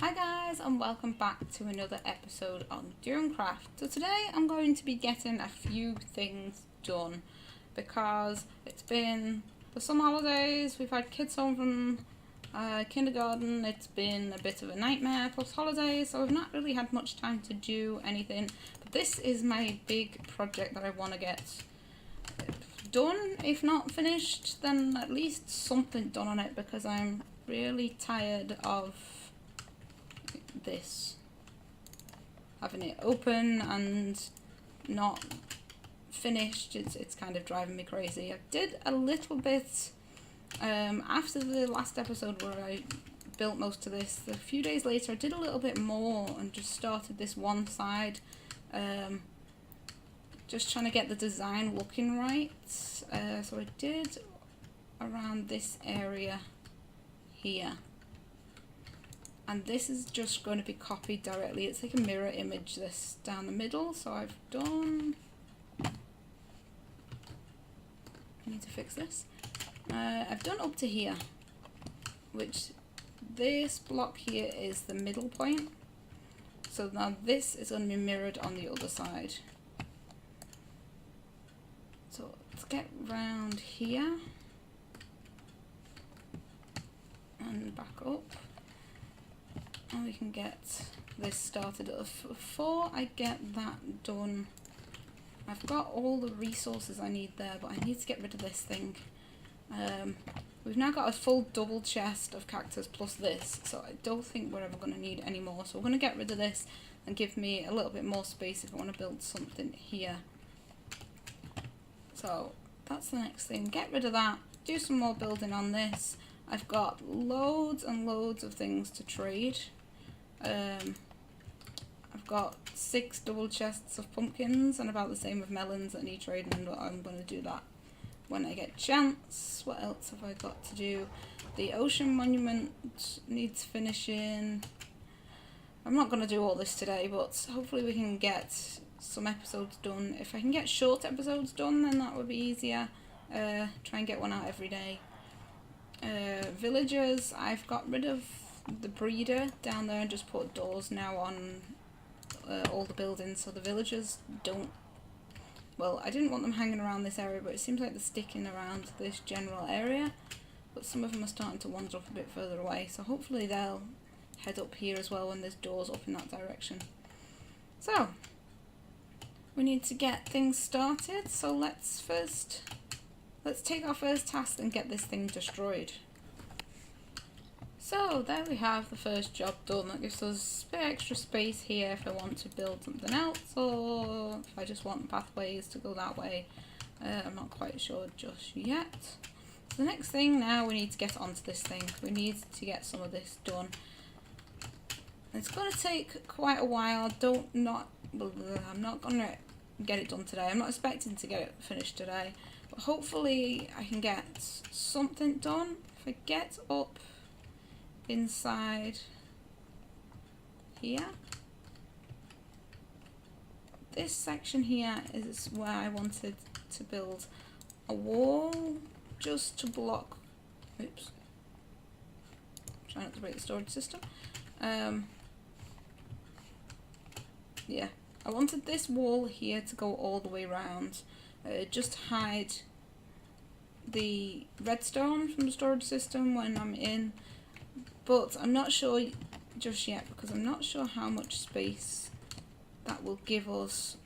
Hi guys, and welcome back to another episode on Dunecraft. So today I'm going to be getting a few things done because it's been the summer holidays, we've had kids home from kindergarten, it's been a bit of a nightmare plus holidays, so I've not really had much time to do anything. But this is my big project that I want to get done. If not finished, then at least something done on it, because I'm really tired of this, having it open and not finished. It's kind of driving me crazy. I did a little bit after the last episode where I built most of this. A few days later I did a little bit more and just started this one side, just trying to get the design looking right. So I did around this area here. And this is just going to be copied directly. It's like a mirror image, this down the middle. So I've done... I need to fix this. I've done up to here, which this block here is the middle point. So now this is going to be mirrored on the other side. So let's get round here and back up. And we can get this started. Before I get that done, I've got all the resources I need there, but I need to get rid of this thing. We've now got a full double chest of cactus plus this, so I don't think we're ever going to need any more. So we're going to get rid of this and give me a little bit more space if I want to build something here. So that's the next thing. Get rid of that, do some more building on this. I've got loads and loads of things to trade. I've got 6 double chests of pumpkins and about the same of melons that need trading, but I'm going to do that when I get a chance. What else have I got to do? The ocean monument needs finishing. I'm not going to do all this today, but hopefully we can get some episodes done. If I can get short episodes done, then that would be easier. Try and get one out every day. Villagers, I've got rid of the breeder down there and just put doors now on all the buildings, so the villagers don't, well, I didn't want them hanging around this area, but it seems like they're sticking around this general area, but some of them are starting to wander off a bit further away, so hopefully they'll head up here as well when there's doors up in that direction. So we need to get things started, so let's take our first task and get this thing destroyed. So there we have the first job done. That gives us a bit extra space here if I want to build something else, or if I just want pathways to go that way. I'm not quite sure just yet. So the next thing now, we need to get onto this thing. We need to get some of this done. It's going to take quite a while. I'm not going to get it done today. I'm not expecting to get it finished today. But hopefully I can get something done. If I get up inside here, this section here is where I wanted to build a wall just to block, oops, trying not to break the storage system. Yeah, I wanted this wall here to go all the way around, just hide the redstone from the storage system when I'm in. But I'm not sure just yet, because I'm not sure how much space that will give us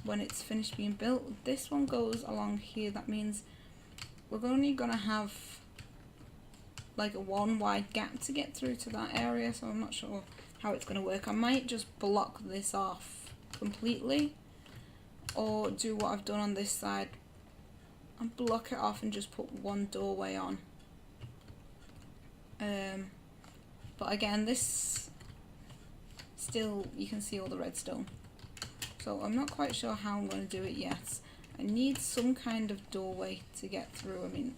when it's finished being built. This one goes along here. That means we're only going to have like a one wide gap to get through to that area, so I'm not sure how it's going to work. I might just block this off completely, or do what I've done on this side and block it off and just put one doorway on. But again, this still, you can see all the redstone. So I'm not quite sure how I'm going to do it yet. I need some kind of doorway to get through. I mean,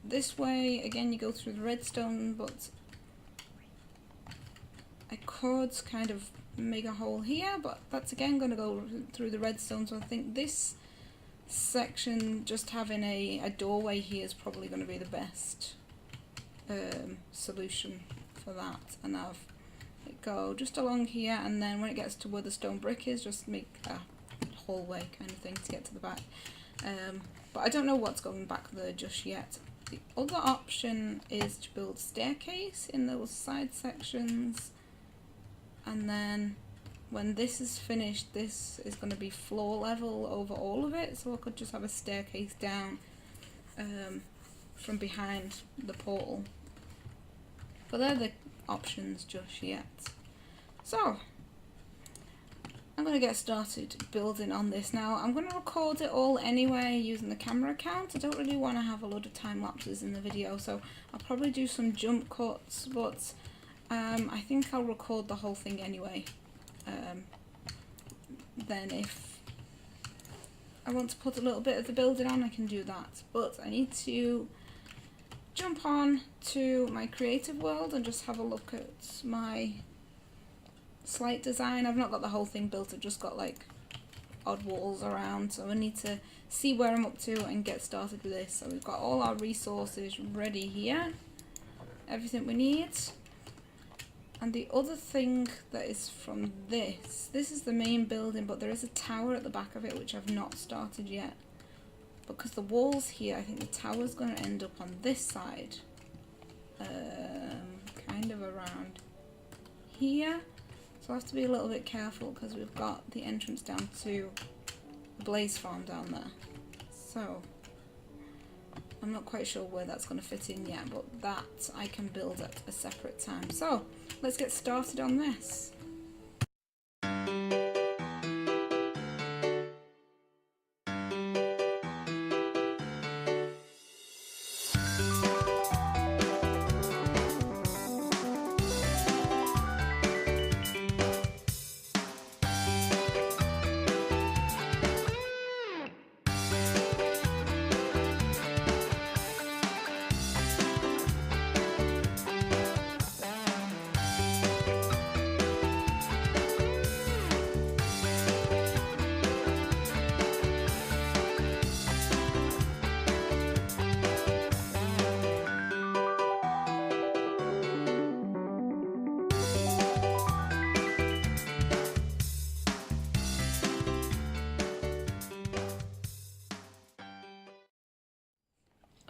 this way, again, you go through the redstone, but I could kind of make a hole here, but that's again going to go through the redstone. So I think this section, just having a doorway here is probably going to be the best solution for that, and have it go just along here, and then when it gets to where the stone brick is, just make a hallway kind of thing to get to the back. But I don't know what's going back there just yet. The other option is to build staircase in those side sections, and then when this is finished, this is going to be floor level over all of it, so I could just have a staircase down from behind the portal. But they're the options just yet. So I'm going to get started building on this now. I'm going to record it all anyway using the camera account. I don't really want to have a lot of time lapses in the video, so I'll probably do some jump cuts, but I think I'll record the whole thing anyway. Then if I want to put a little bit of the building on, I can do that. But I need to jump on to my creative world and just have a look at my slight design. I've not got the whole thing built, I've just got like odd walls around, so I need to see where I'm up to and get started with this. So we've got all our resources ready here, everything we need. And the other thing that is from this is the main building, but there is a tower at the back of it which I've not started yet. Because the walls here, I think the tower's going to end up on this side. Kind of around here. So I have to be a little bit careful because we've got the entrance down to the blaze farm down there. So I'm not quite sure where that's going to fit in yet, but that I can build at a separate time. So let's get started on this.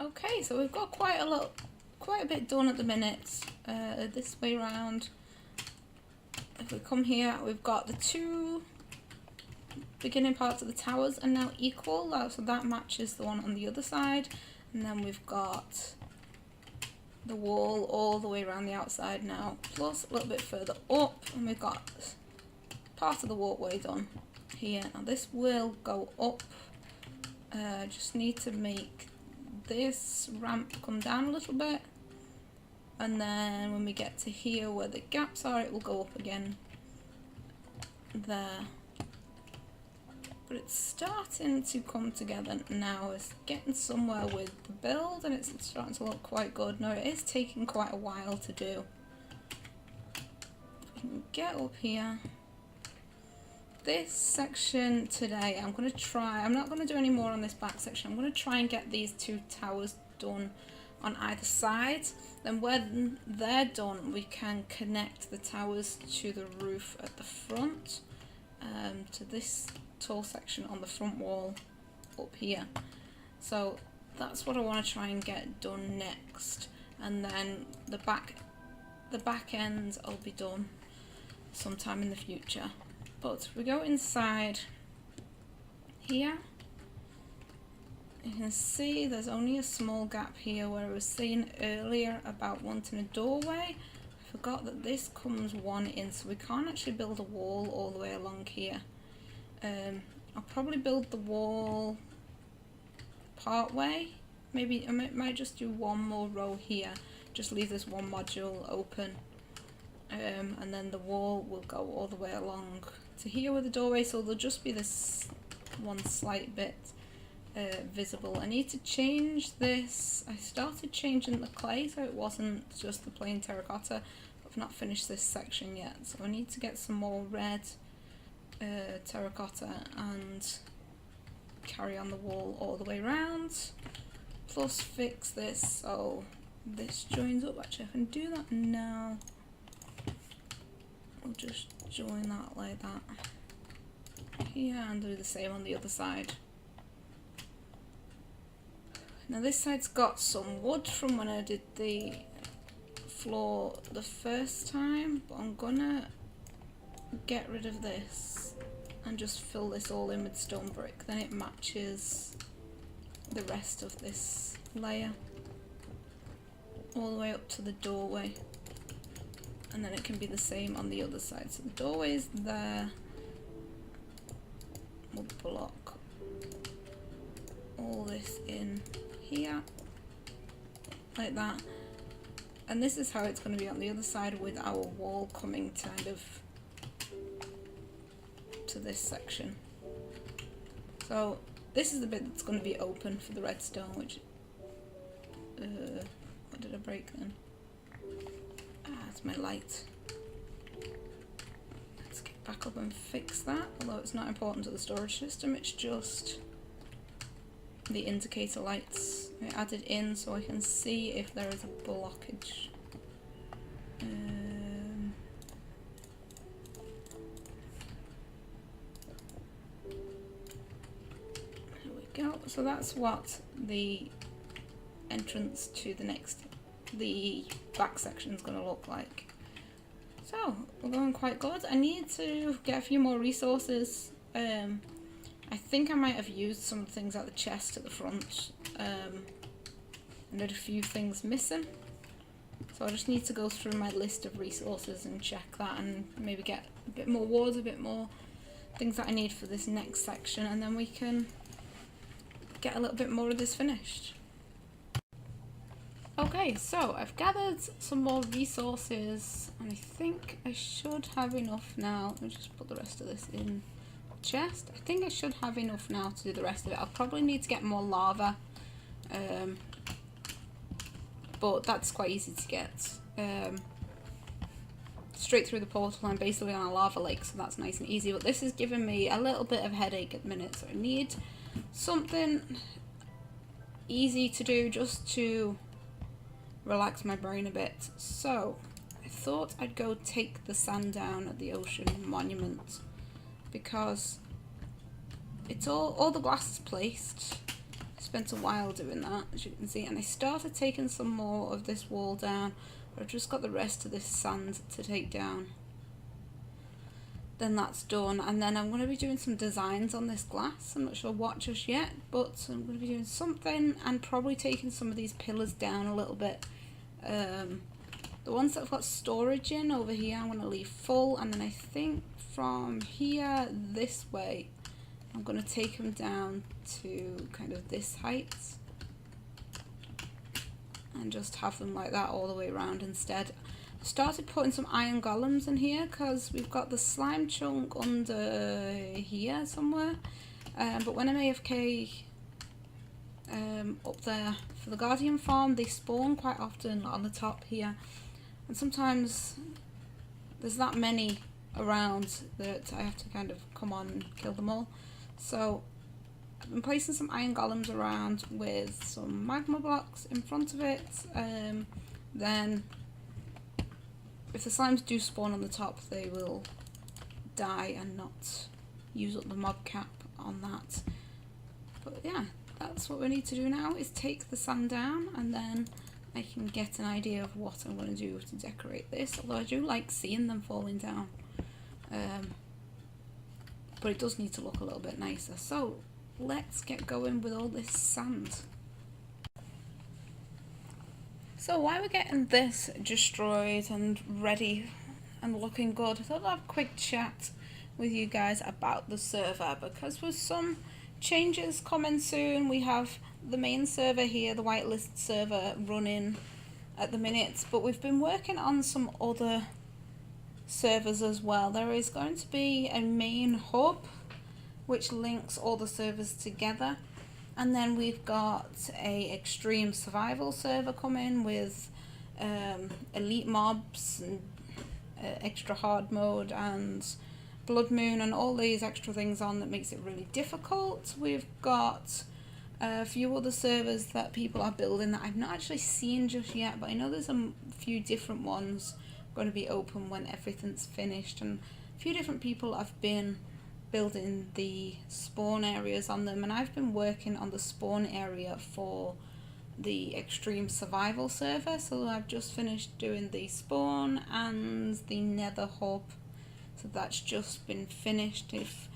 Okay, so we've got quite a bit done at the minute. This way round, if we come here, we've got the two beginning parts of the towers are now equal, so that matches the one on the other side, and then we've got the wall all the way around the outside now, plus a little bit further up, and we've got part of the walkway done here. Now this will go up, just need to make this ramp come down a little bit, and then when we get to here where the gaps are, it will go up again there. But it's starting to come together now. It's getting somewhere with the build and it's starting to look quite good. Now it is taking quite a while to do. If we can get up here. This section today, I'm going to try, I'm not going to do any more on this back section. I'm going to try and get these two towers done on either side. Then when they're done, we can connect the towers to the roof at the front, to this tall section on the front wall up here. So that's what I want to try and get done next. And then the back end will be done sometime in the future. But if we go inside here, you can see there's only a small gap here where I was saying earlier about wanting a doorway. I forgot that this comes one in, so we can't actually build a wall all the way along here. I'll probably build the wall part way. Maybe I might just do one more row here, just leave this one module open. And then the wall will go all the way along to here with the doorway, so there'll just be this one slight bit visible. I need to change this. I started changing the clay so it wasn't just the plain terracotta. I've not finished this section yet, so I need to get some more red terracotta and carry on the wall all the way around, plus fix this so this joins up. Actually, I can do that now. We'll just join that like that here and do the same on the other side. Now this side's got some wood from when I did the floor the first time, but I'm gonna get rid of this and just fill this all in with stone brick. Then it matches the rest of this layer all the way up to the doorway, and then it can be the same on the other side. So the doorway is there. We'll block all this in here like that, and this is how it's going to be on the other side, with our wall coming kind of to this section. So this is the bit that's going to be open for the redstone, which what did I break then? It's my light. Let's get back up and fix that, although it's not important to the storage system, it's just the indicator lights I added in so I can see if there is a blockage. There we go. So that's what the entrance to the back section is going to look like. So we're going quite good. I need to get a few more resources. I think I might have used some things at the chest at the front. And there's a few things missing. So I just need to go through my list of resources and check that, and maybe get a bit more wood, a bit more things that I need for this next section, and then we can get a little bit more of this finished. Okay, so I've gathered some more resources, and I think I should have enough now. Let me just put the rest of this in chest. I think I should have enough now to do the rest of it. I'll probably need to get more lava, but that's quite easy to get. Straight through the portal, I'm basically on a lava lake, so that's nice and easy, but this is giving me a little bit of headache at the minute, so I need something easy to do just to relax my brain a bit. So I thought I'd go take the sand down at the ocean monument, because it's all the glass is placed. I spent a while doing that, as you can see, and I started taking some more of this wall down, but I've just got the rest of this sand to take down. Then that's done, and then I'm going to be doing some designs on this glass. I'm not sure what just yet, but I'm going to be doing something, and probably taking some of these pillars down a little bit. The ones that have got storage in over here I'm going to leave full, and then I think from here this way I'm going to take them down to kind of this height and just have them like that all the way around instead. I started putting some iron golems in here because we've got the slime chunk under here somewhere, but when I'm AFK up there for the guardian farm, they spawn quite often on the top here, and sometimes there's that many around that I have to kind of come on and kill them all. So I've been placing some iron golems around with some magma blocks in front of it. Then if the slimes do spawn on the top, they will die and not use up the mob cap on that. But yeah, that's what we need to do now, is take the sand down, and then I can get an idea of what I'm going to do to decorate this, although I do like seeing them falling down. But it does need to look a little bit nicer. So let's get going with all this sand. So while we're getting this destroyed and ready and looking good, I thought I'd have a quick chat with you guys about the server, because with some changes coming soon, we have the main server here, the whitelist server, running at the minute, but we've been working on some other servers as well. There is going to be a main hub which links all the servers together, and then we've got a extreme survival server coming with elite mobs and extra hard mode and blood moon and all these extra things on that makes it really difficult. We've got A few other servers that people are building that I've not actually seen just yet, but I know there's a few different ones going to be open when everything's finished, and a few different people have been building the spawn areas on them, and I've been working on the spawn area for the extreme survival server, so I've just finished doing the spawn and the nether hub, so that's just been finished. If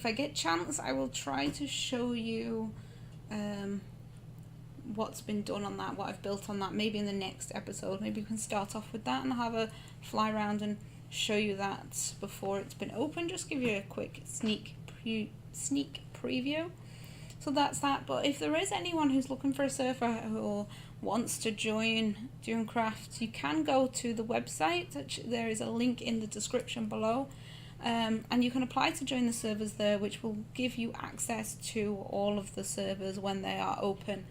I get chance, I will try to show you what's been done on that, what I've built on that, maybe in the next episode. Maybe we can start off with that and have a fly around and show you that before it's been open, just give you a quick sneak preview. So that's that. But if there is anyone who's looking for a server or wants to join Dunecraft, you can go to the website. There is a link in the description below, and you can apply to join the servers there, which will give you access to all of the servers when they are open.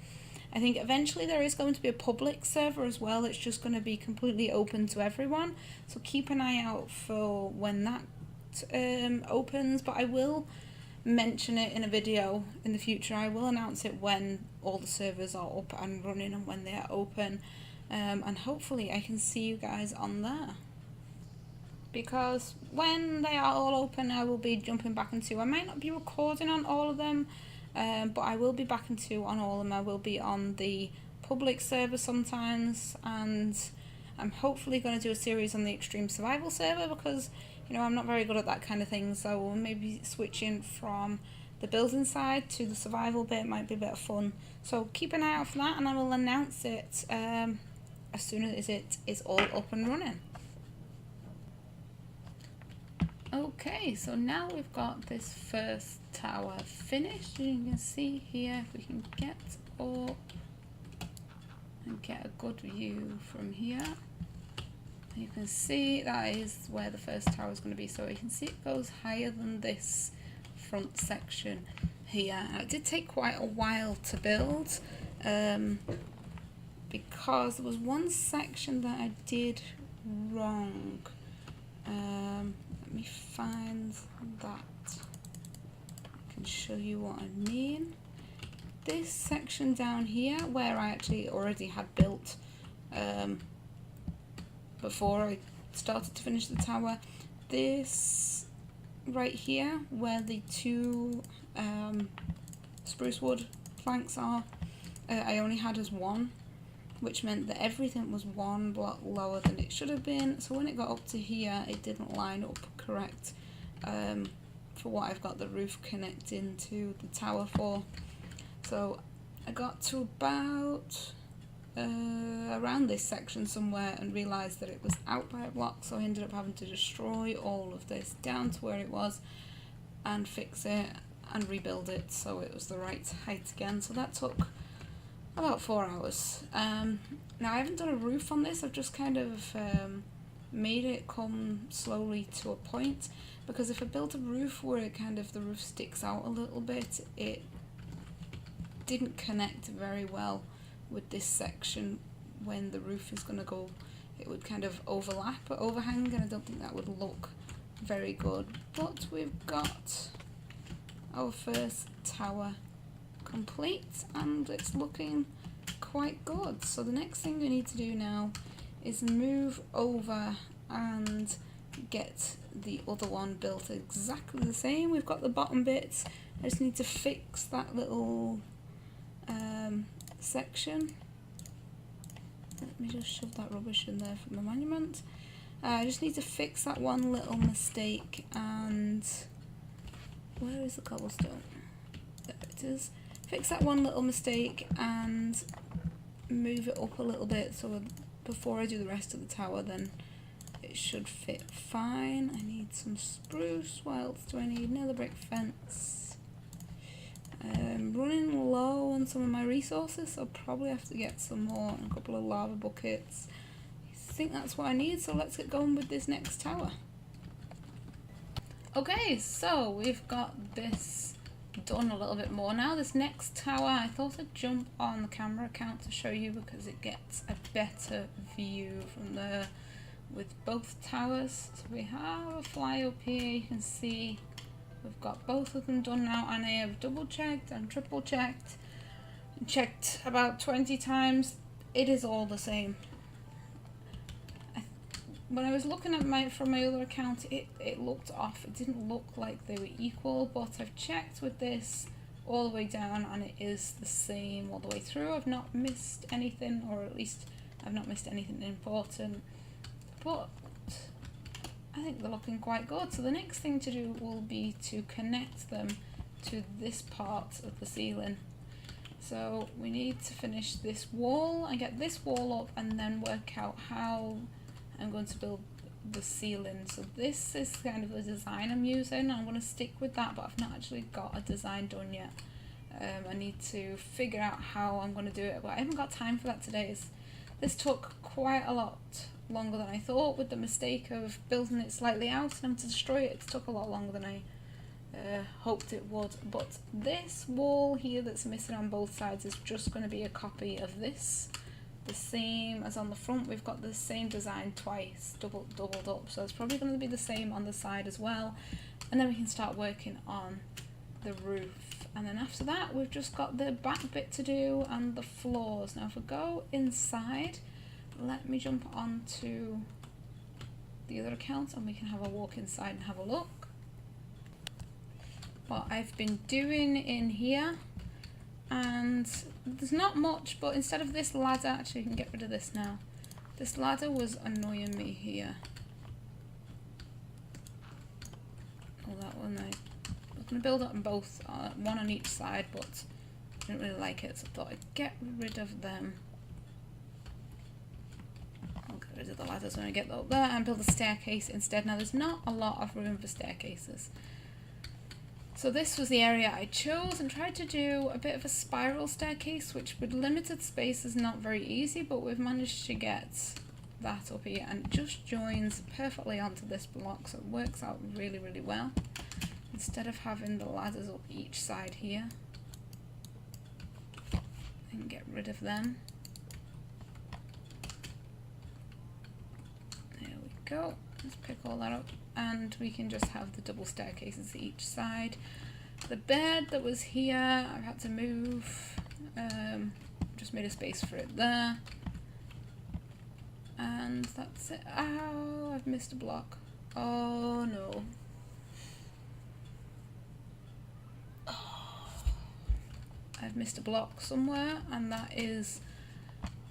I think eventually there is going to be a public server as well. It's just going to be completely open to everyone, so keep an eye out for when that opens. But I will mention it in a video in the future. I will announce it when all the servers are up and running and when they are open, and hopefully I can see you guys on there, because when they are all open I will be jumping back into, I might not be recording on all of them, but I will be back into on all of them. I will be on the public server sometimes, and I'm hopefully going to do a series on the extreme survival server, because you know I'm not very good at that kind of thing, so maybe switching from the building side to the survival bit might be a bit of fun. So keep an eye out for that, and I will announce it as soon as it is all up and running. Okay, so now we've got this first tower finished. You can see here, if we can get up and get a good view from here, you can see that is where the first tower is going to be. So you can see it goes higher than this front section here. It did take quite a while to build, because there was one section that I did wrong. Let me find that. I can show you what I mean. This section down here, where I actually already had built before I started to finish the tower, this right here where the two spruce wood planks are, I only had as one, which meant that everything was one block lower than it should have been. So when it got up to here, it didn't line up correct for what I've got the roof connecting to the tower for. So I got to about around this section somewhere and realised that it was out by a block, so I ended up having to destroy all of this down to where it was and fix it and rebuild it so it was the right height again. So that took about 4 hours. Now I haven't done a roof on this, I've just kind of made it come slowly to a point, because if I built a roof where it kind of the roof sticks out a little bit, it didn't connect very well with this section. When the roof is going to go, it would kind of overlap or overhang, and I don't think that would look very good. But we've got our first tower complete and it's looking quite good. So the next thing we need to do now is move over and get the other one built exactly the same. We've got the bottom bits, I just need to fix that little section. Let me just shove that rubbish in there from the monument. I just need to fix that one little mistake, and where is the cobblestone? There it is. Fix that one little mistake and move it up a little bit, so before I do the rest of the tower then it should fit fine. I need some spruce. What else do I need? Another brick fence. Running low on some of my resources, so I'll probably have to get some more and a couple of lava buckets. I think that's what I need, so let's get going with this next tower. Okay, so we've got this done a little bit more now. This next tower, I thought I'd jump on the camera account to show you because it gets a better view from there with both towers. So we have a fly up here, you can see we've got both of them done now, and I have double checked and triple checked, checked about 20 times. It is all the same. When I was looking at from my other account, it looked off. It didn't look like they were equal, but I've checked with this all the way down and it is the same all the way through. I've not missed anything, or at least I've not missed anything important, but I think they're looking quite good. So the next thing to do will be to connect them to this part of the ceiling. So we need to finish this wall and get this wall up and then work out how I'm going to build the ceiling. So this is kind of the design I'm using. I'm going to stick with that, but I've not actually got a design done yet. I need to figure out how I'm going to do it, but I haven't got time for that today. This took quite a lot longer than I thought, with the mistake of building it slightly out and to destroy it. It took a lot longer than I hoped it would. But this wall here that's missing on both sides is just going to be a copy of this. The same as on the front, we've got the same design twice, doubled up, so it's probably going to be the same on the side as well, and then we can start working on the roof. And then after that we've just got the back bit to do and the floors. Now if we go inside, let me jump on to the other account and we can have a walk inside and have a look. What I've been doing in here, and there's not much, but instead of this ladder, actually you can get rid of this now. This ladder was annoying me here. Oh, that one I was going to build up on both, one on each side, but I didn't really like it, so I thought I'd get rid of them. I'll get rid of the ladders when I get up there and build a staircase instead. Now there's not a lot of room for staircases. So this was the area I chose and tried to do a bit of a spiral staircase, which with limited space is not very easy, but we've managed to get that up here and it just joins perfectly onto this block, so it works out really, really well. Instead of having the ladders up each side here, I can get rid of them. There we go. Let's pick all that up and we can just have the double staircases each side. The bed that was here, I've had to move, just made a space for it there. And that's it. Ow, I've missed a block. Oh no. Oh, I've missed a block somewhere, and that is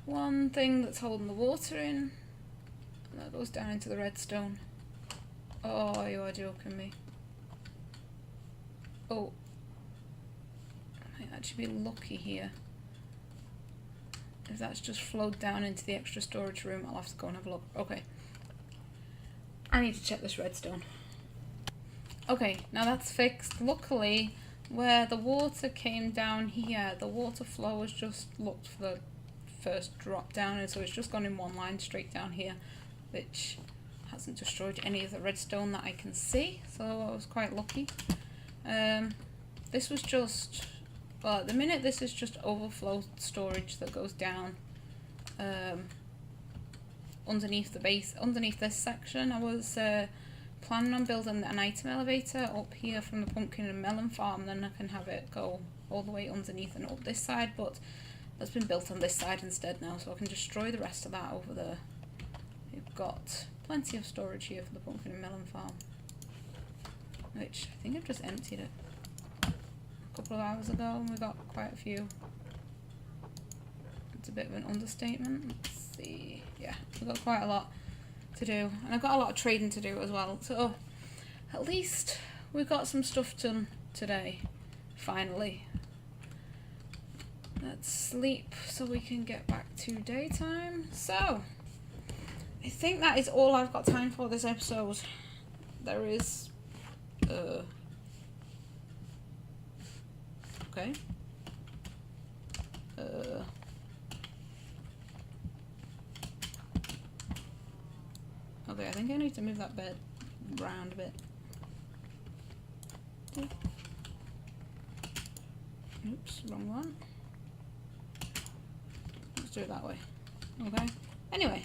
one thing that's holding the water in. And that goes down into the redstone. Oh, you are joking me. Oh. I might actually be lucky here. If that's just flowed down into the extra storage room, I'll have to go and have a look. Okay. I need to check this redstone. Okay, now that's fixed. Luckily, where the water came down here, the water flow has just looked for the first drop down, and so it's just gone in one line straight down here, which hasn't destroyed any of the redstone that I can see, so I was quite lucky. This was just, well, at the minute this is just overflow storage that goes down underneath the base, underneath this section. I was planning on building an item elevator up here from the pumpkin and melon farm, then I can have it go all the way underneath and up this side, but that's been built on this side instead now, so I can destroy the rest of that over there. We've got plenty of storage here for the pumpkin and melon farm, which I think I've just emptied it a couple of hours ago, and we got quite a few. It's a bit of an understatement. Let's see. Yeah, we've got quite a lot to do, and I've got a lot of trading to do as well, so at least we've got some stuff done today, finally. Let's sleep so we can get back to daytime. So I think that is all I've got time for this episode. There is okay. Okay, I think I need to move that bed round a bit. Oops, wrong one. Let's do it that way. Okay. Anyway.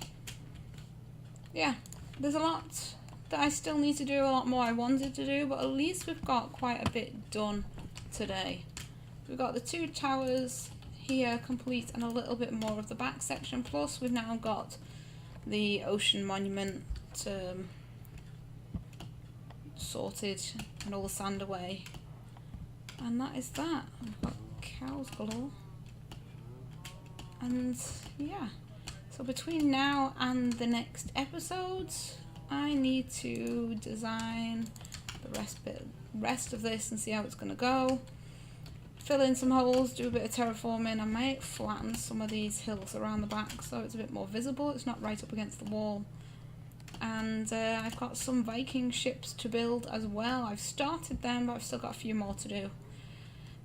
Yeah, there's a lot that I still need to do, a lot more I wanted to do, but at least we've got quite a bit done today. We've got the two towers here complete and a little bit more of the back section. Plus we've now got the ocean monument sorted and all the sand away. And that is that. I've got cows galore. And yeah, so between now and the next episodes, I need to design the rest of this and see how it's going to go. Fill in some holes, do a bit of terraforming. I might flatten some of these hills around the back so it's a bit more visible. It's not right up against the wall. And I've got some Viking ships to build as well. I've started them, but I've still got a few more to do.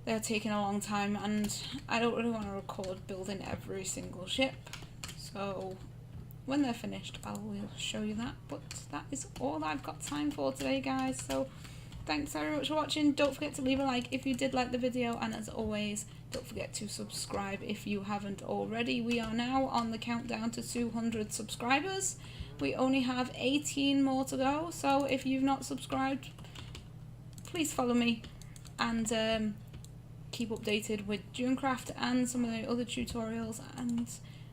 They're taking a long time, and I don't really want to record building every single ship. So when they're finished, I will show you that. But that is all I've got time for today, guys. So thanks very much for watching. Don't forget to leave a like if you did like the video, and as always, don't forget to subscribe if you haven't already. We are now on the countdown to 200 subscribers. We only have 18 more to go, so if you've not subscribed, please follow me and keep updated with Dunecraft and some of the other tutorials, and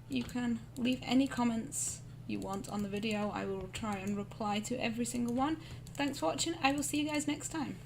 you can leave any comments you want on the video. I will try and reply to every single one. Thanks for watching. I will see you guys next time.